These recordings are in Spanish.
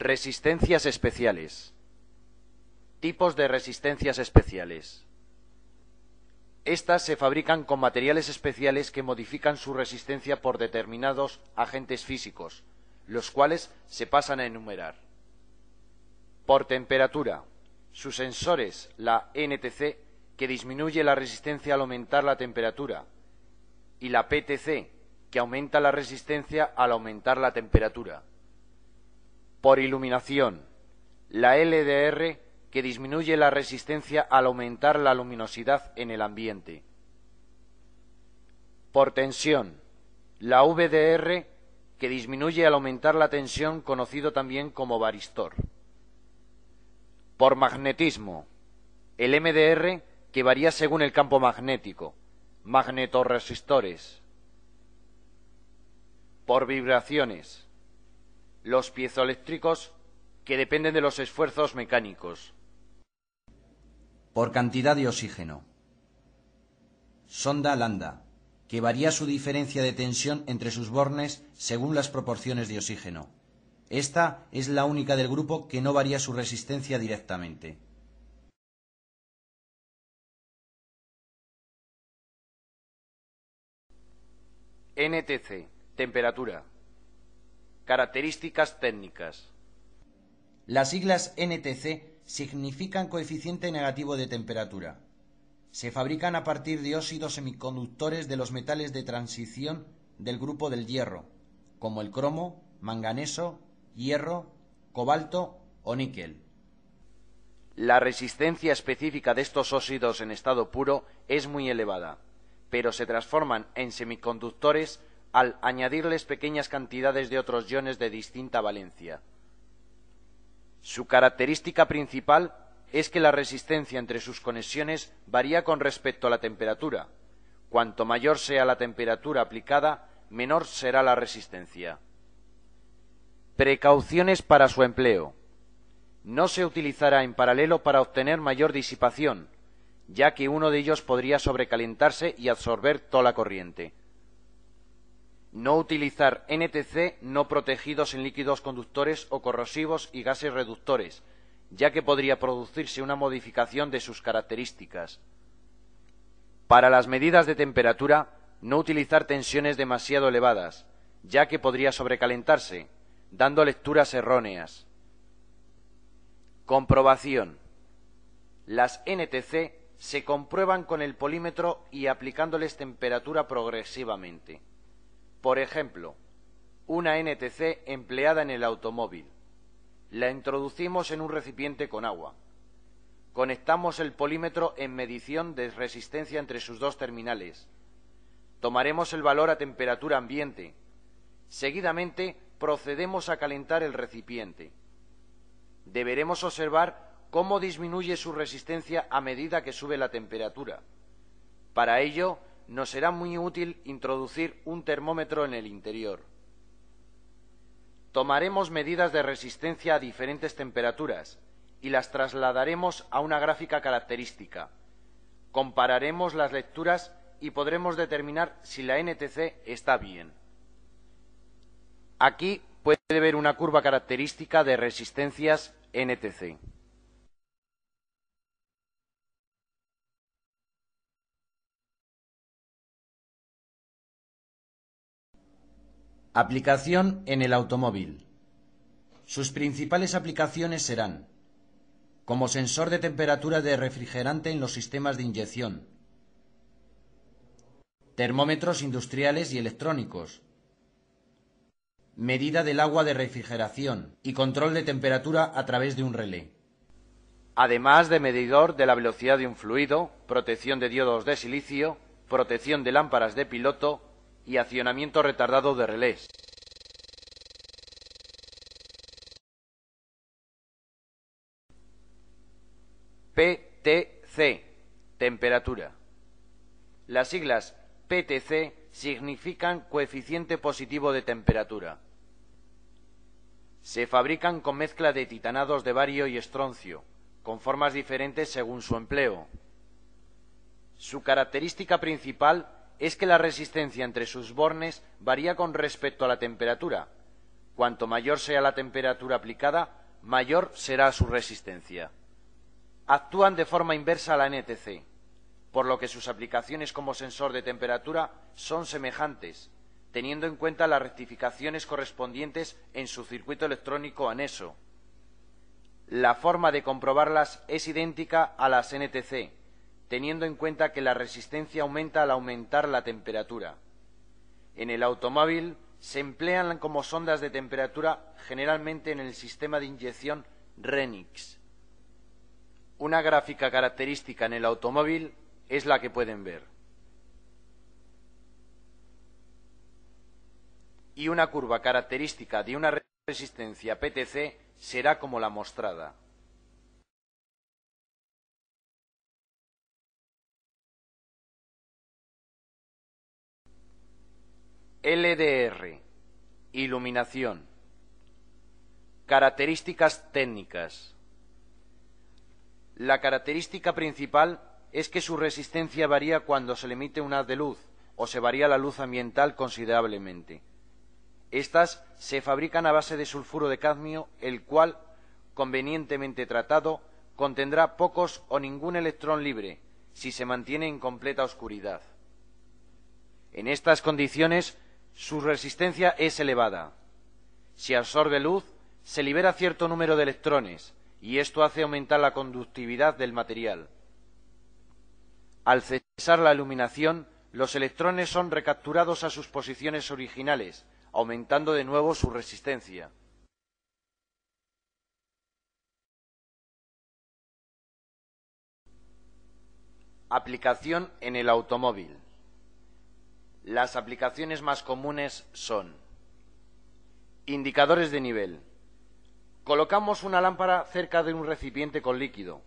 Resistencias especiales. Tipos de resistencias especiales. Estas se fabrican con materiales especiales que modifican su resistencia por determinados agentes físicos, los cuales se pasan a enumerar. Por temperatura. Sus sensores, la NTC, que disminuye la resistencia al aumentar la temperatura, y la PTC, que aumenta la resistencia al aumentar la temperatura. Por iluminación, la LDR, que disminuye la resistencia al aumentar la luminosidad en el ambiente. Por tensión, la VDR, que disminuye al aumentar la tensión, conocido también como varistor. Por magnetismo, el MDR, que varía según el campo magnético, magnetoresistores. Por vibraciones, los piezoeléctricos, que dependen de los esfuerzos mecánicos. Por cantidad de oxígeno. Sonda lambda, que varía su diferencia de tensión entre sus bornes según las proporciones de oxígeno. Esta es la única del grupo que no varía su resistencia directamente. NTC, temperatura. Características técnicas. Las siglas NTC significan coeficiente negativo de temperatura. Se fabrican a partir de óxidos semiconductores de los metales de transición del grupo del hierro, como el cromo, manganeso, hierro, cobalto o níquel. La resistencia específica de estos óxidos en estado puro es muy elevada, pero se transforman en semiconductores al añadirles pequeñas cantidades de otros iones de distinta valencia. Su característica principal es que la resistencia entre sus conexiones varía con respecto a la temperatura. Cuanto mayor sea la temperatura aplicada, menor será la resistencia. Precauciones para su empleo. No se utilizará en paralelo para obtener mayor disipación, ya que uno de ellos podría sobrecalentarse y absorber toda la corriente. No utilizar NTC no protegidos en líquidos conductores o corrosivos y gases reductores, ya que podría producirse una modificación de sus características. Para las medidas de temperatura, no utilizar tensiones demasiado elevadas, ya que podría sobrecalentarse, dando lecturas erróneas. Comprobación. Las NTC se comprueban con el polímetro y aplicándoles temperatura progresivamente. Por ejemplo, una NTC empleada en el automóvil. La introducimos en un recipiente con agua. Conectamos el polímetro en medición de resistencia entre sus dos terminales. Tomaremos el valor a temperatura ambiente. Seguidamente procedemos a calentar el recipiente. Deberemos observar cómo disminuye su resistencia a medida que sube la temperatura. Para ello, nos será muy útil introducir un termómetro en el interior. Tomaremos medidas de resistencia a diferentes temperaturas y las trasladaremos a una gráfica característica. Compararemos las lecturas y podremos determinar si la NTC está bien. Aquí puede ver una curva característica de resistencias NTC. Aplicación en el automóvil. Sus principales aplicaciones serán como sensor de temperatura de refrigerante en los sistemas de inyección, termómetros industriales y electrónicos, medida del agua de refrigeración y control de temperatura a través de un relé. Además de medidor de la velocidad de un fluido, protección de diodos de silicio, protección de lámparas de piloto y accionamiento retardado de relés. PTC, temperatura. Las siglas PTC significan coeficiente positivo de temperatura. Se fabrican con mezcla de titanados de bario y estroncio, con formas diferentes según su empleo. Su característica principal es que la resistencia entre sus bornes varía con respecto a la temperatura. Cuanto mayor sea la temperatura aplicada, mayor será su resistencia. Actúan de forma inversa a la NTC, por lo que sus aplicaciones como sensor de temperatura son semejantes, teniendo en cuenta las rectificaciones correspondientes en su circuito electrónico anexo. La forma de comprobarlas es idéntica a las NTC, teniendo en cuenta que la resistencia aumenta al aumentar la temperatura. En el automóvil se emplean como sondas de temperatura generalmente en el sistema de inyección RENIX. Una gráfica característica en el automóvil es la que pueden ver. Y una curva característica de una resistencia PTC será como la mostrada. LDR. Iluminación. Características técnicas. La característica principal es que su resistencia varía cuando se le emite un haz de luz o se varía la luz ambiental considerablemente. Estas se fabrican a base de sulfuro de cadmio, el cual, convenientemente tratado, contendrá pocos o ningún electrón libre si se mantiene en completa oscuridad. En estas condiciones, su resistencia es elevada. Si absorbe luz, se libera cierto número de electrones, y esto hace aumentar la conductividad del material. Al cesar la iluminación, los electrones son recapturados a sus posiciones originales, aumentando de nuevo su resistencia. Aplicación en el automóvil. Las aplicaciones más comunes son: indicadores de nivel. Colocamos una lámpara cerca de un recipiente con líquido.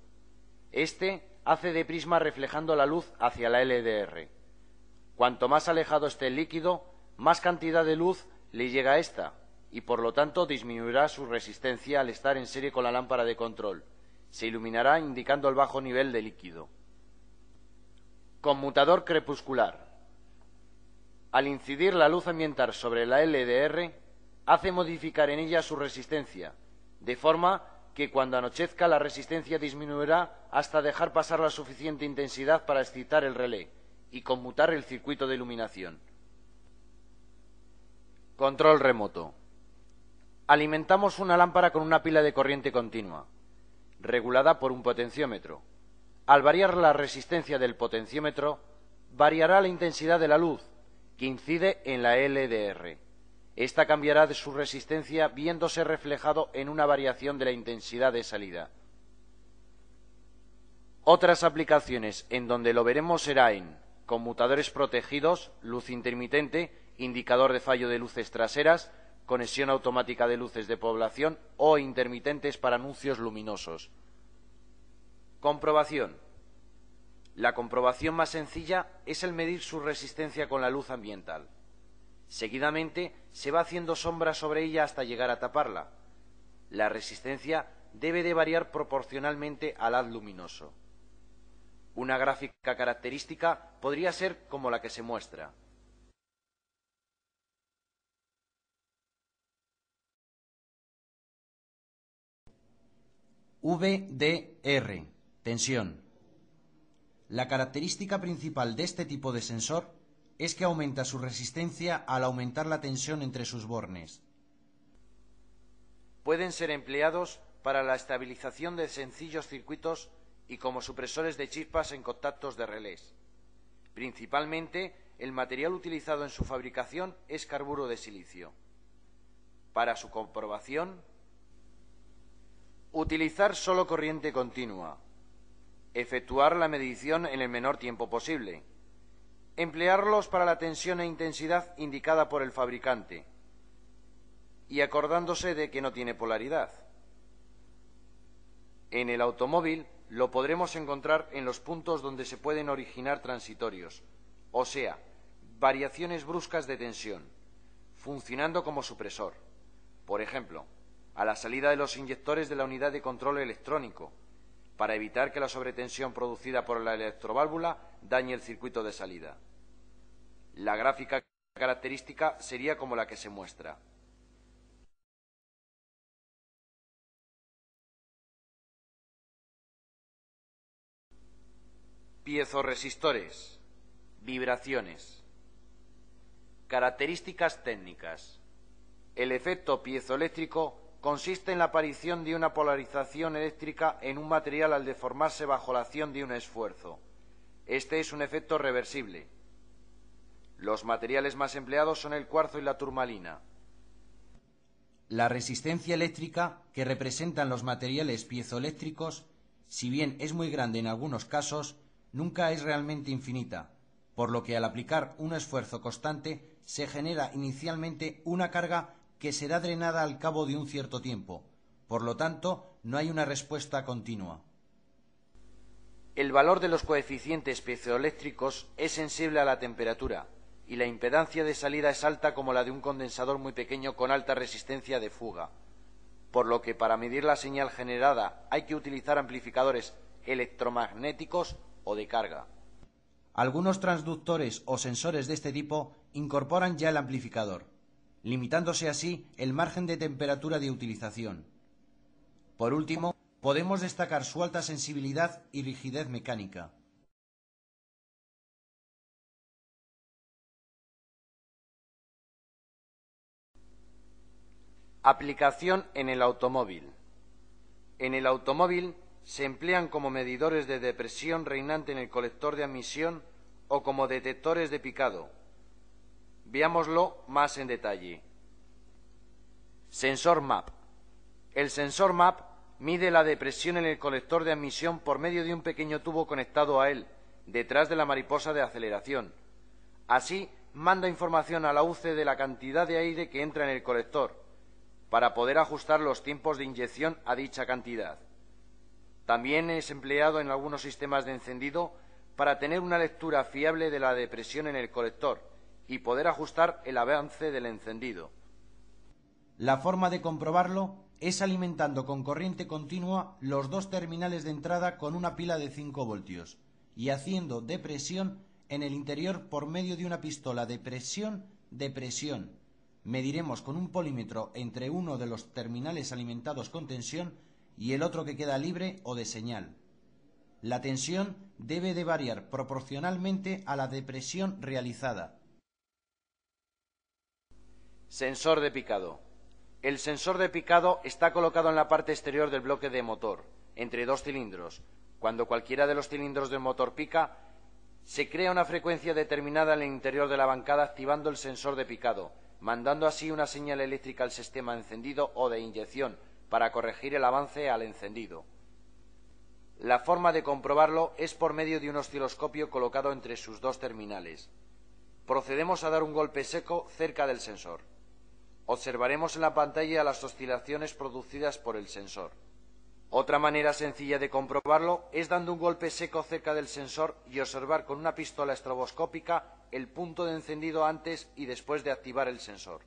Este hace de prisma reflejando la luz hacia la LDR. Cuanto más alejado esté el líquido, más cantidad de luz le llega a esta, y por lo tanto disminuirá su resistencia al estar en serie con la lámpara de control. Se iluminará indicando el bajo nivel de líquido. Conmutador crepuscular. Al incidir la luz ambiental sobre la LDR, hace modificar en ella su resistencia, de forma que cuando anochezca la resistencia disminuirá hasta dejar pasar la suficiente intensidad para excitar el relé y conmutar el circuito de iluminación. Control remoto. Alimentamos una lámpara con una pila de corriente continua, regulada por un potenciómetro. Al variar la resistencia del potenciómetro, variará la intensidad de la luz que incide en la LDR. Esta cambiará de su resistencia viéndose reflejado en una variación de la intensidad de salida. Otras aplicaciones en donde lo veremos será en conmutadores protegidos, luz intermitente, indicador de fallo de luces traseras, conexión automática de luces de población o intermitentes para anuncios luminosos. Comprobación. La comprobación más sencilla es el medir su resistencia con la luz ambiental. Seguidamente se va haciendo sombra sobre ella hasta llegar a taparla. La resistencia debe de variar proporcionalmente al haz luminoso. Una gráfica característica podría ser como la que se muestra. VDR, tensión. La característica principal de este tipo de sensor es que aumenta su resistencia al aumentar la tensión entre sus bornes. Pueden ser empleados para la estabilización de sencillos circuitos y como supresores de chispas en contactos de relés. Principalmente, el material utilizado en su fabricación es carburo de silicio. Para su comprobación, utilizar solo corriente continua. Efectuar la medición en el menor tiempo posible. Emplearlos para la tensión e intensidad indicada por el fabricante y acordándose de que no tiene polaridad. En el automóvil lo podremos encontrar en los puntos donde se pueden originar transitorios, o sea, variaciones bruscas de tensión, funcionando como supresor. Por ejemplo, a la salida de los inyectores de la unidad de control electrónico, para evitar que la sobretensión producida por la electroválvula dañe el circuito de salida. La gráfica característica sería como la que se muestra. Piezoresistores. Vibraciones. Características técnicas. El efecto piezoeléctrico consiste en la aparición de una polarización eléctrica en un material al deformarse bajo la acción de un esfuerzo. Este es un efecto reversible. Los materiales más empleados son el cuarzo y la turmalina. La resistencia eléctrica que representan los materiales piezoeléctricos, si bien es muy grande en algunos casos, nunca es realmente infinita, por lo que al aplicar un esfuerzo constante se genera inicialmente una carga que será drenada al cabo de un cierto tiempo. Por lo tanto, no hay una respuesta continua. El valor de los coeficientes piezoeléctricos es sensible a la temperatura, y la impedancia de salida es alta como la de un condensador muy pequeño con alta resistencia de fuga, por lo que para medir la señal generada hay que utilizar amplificadores electromagnéticos o de carga. Algunos transductores o sensores de este tipo incorporan ya el amplificador, limitándose así el margen de temperatura de utilización. Por último, podemos destacar su alta sensibilidad y rigidez mecánica. Aplicación en el automóvil. En el automóvil se emplean como medidores de depresión reinante en el colector de admisión o como detectores de picado. Veámoslo más en detalle. Sensor MAP. El sensor MAP mide la depresión en el colector de admisión por medio de un pequeño tubo conectado a él, detrás de la mariposa de aceleración. Así, manda información a la UCE de la cantidad de aire que entra en el colector, para poder ajustar los tiempos de inyección a dicha cantidad. También es empleado en algunos sistemas de encendido para tener una lectura fiable de la depresión en el colector y poder ajustar el avance del encendido. La forma de comprobarlo es alimentando con corriente continua los dos terminales de entrada con una pila de 5 voltios y haciendo depresión en el interior por medio de una pistola de presión. Mediremos con un polímetro entre uno de los terminales alimentados con tensión y el otro que queda libre o de señal. La tensión debe de variar proporcionalmente a la depresión realizada. Sensor de picado. El sensor de picado está colocado en la parte exterior del bloque de motor, entre dos cilindros. Cuando cualquiera de los cilindros del motor pica, se crea una frecuencia determinada en el interior de la bancada activando el sensor de picado, mandando así una señal eléctrica al sistema encendido o de inyección para corregir el avance al encendido. La forma de comprobarlo es por medio de un osciloscopio colocado entre sus dos terminales. Procedemos a dar un golpe seco cerca del sensor. Observaremos en la pantalla las oscilaciones producidas por el sensor. Otra manera sencilla de comprobarlo es dando un golpe seco cerca del sensor y observar con una pistola estroboscópica el punto de encendido antes y después de activar el sensor.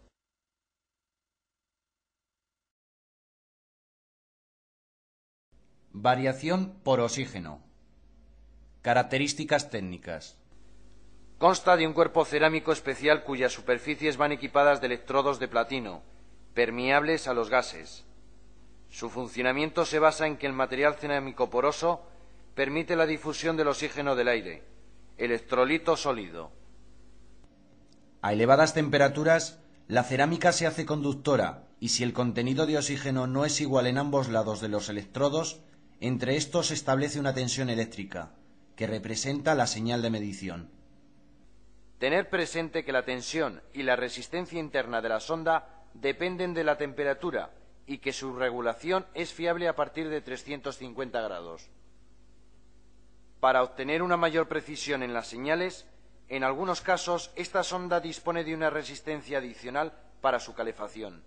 Variación por oxígeno. Características técnicas. Consta de un cuerpo cerámico especial cuyas superficies van equipadas de electrodos de platino, permeables a los gases. Su funcionamiento se basa en que el material cerámico poroso permite la difusión del oxígeno del aire, electrolito sólido. A elevadas temperaturas, la cerámica se hace conductora y si el contenido de oxígeno no es igual en ambos lados de los electrodos, entre estos se establece una tensión eléctrica, que representa la señal de medición. Tener presente que la tensión y la resistencia interna de la sonda dependen de la temperatura y que su regulación es fiable a partir de 350 grados. Para obtener una mayor precisión en las señales, en algunos casos esta sonda dispone de una resistencia adicional para su calefacción.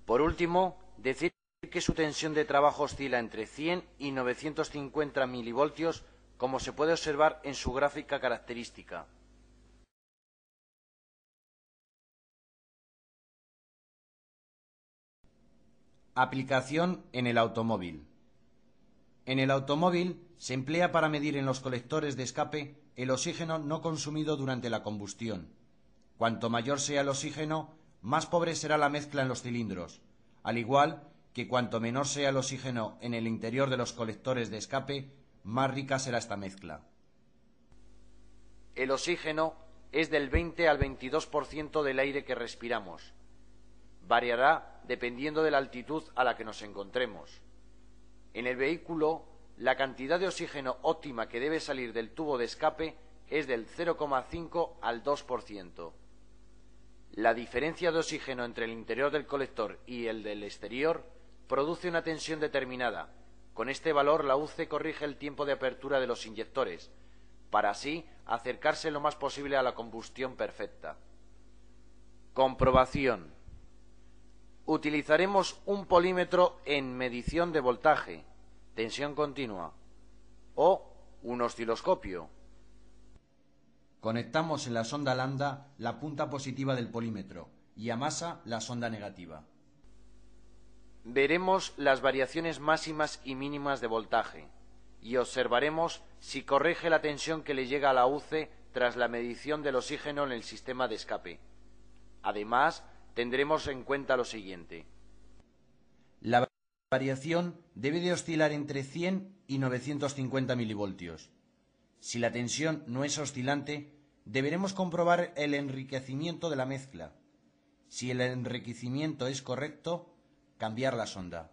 Por último, decir que su tensión de trabajo oscila entre 100 y 950 milivoltios, como se puede observar en su gráfica característica. Aplicación en el automóvil. En el automóvil se emplea para medir en los colectores de escape el oxígeno no consumido durante la combustión. Cuanto mayor sea el oxígeno, más pobre será la mezcla en los cilindros, al igual que cuanto menor sea el oxígeno en el interior de los colectores de escape, más rica será esta mezcla. El oxígeno es del 20 al 22% del aire que respiramos. Variará dependiendo de la altitud a la que nos encontremos. En el vehículo, la cantidad de oxígeno óptima que debe salir del tubo de escape es del 0,5 al 2%. La diferencia de oxígeno entre el interior del colector y el del exterior produce una tensión determinada. Con este valor, la UCE corrige el tiempo de apertura de los inyectores, para así acercarse lo más posible a la combustión perfecta. Comprobación. Utilizaremos un polímetro en medición de voltaje, tensión continua, o un osciloscopio. Conectamos en la sonda lambda la punta positiva del polímetro y a masa la sonda negativa. Veremos las variaciones máximas y mínimas de voltaje y observaremos si corrige la tensión que le llega a la UCE tras la medición del oxígeno en el sistema de escape. Además, tendremos en cuenta lo siguiente. La variación debe de oscilar entre 100 y 950 milivoltios. Si la tensión no es oscilante, deberemos comprobar el enriquecimiento de la mezcla. Si el enriquecimiento es correcto, cambiar la sonda.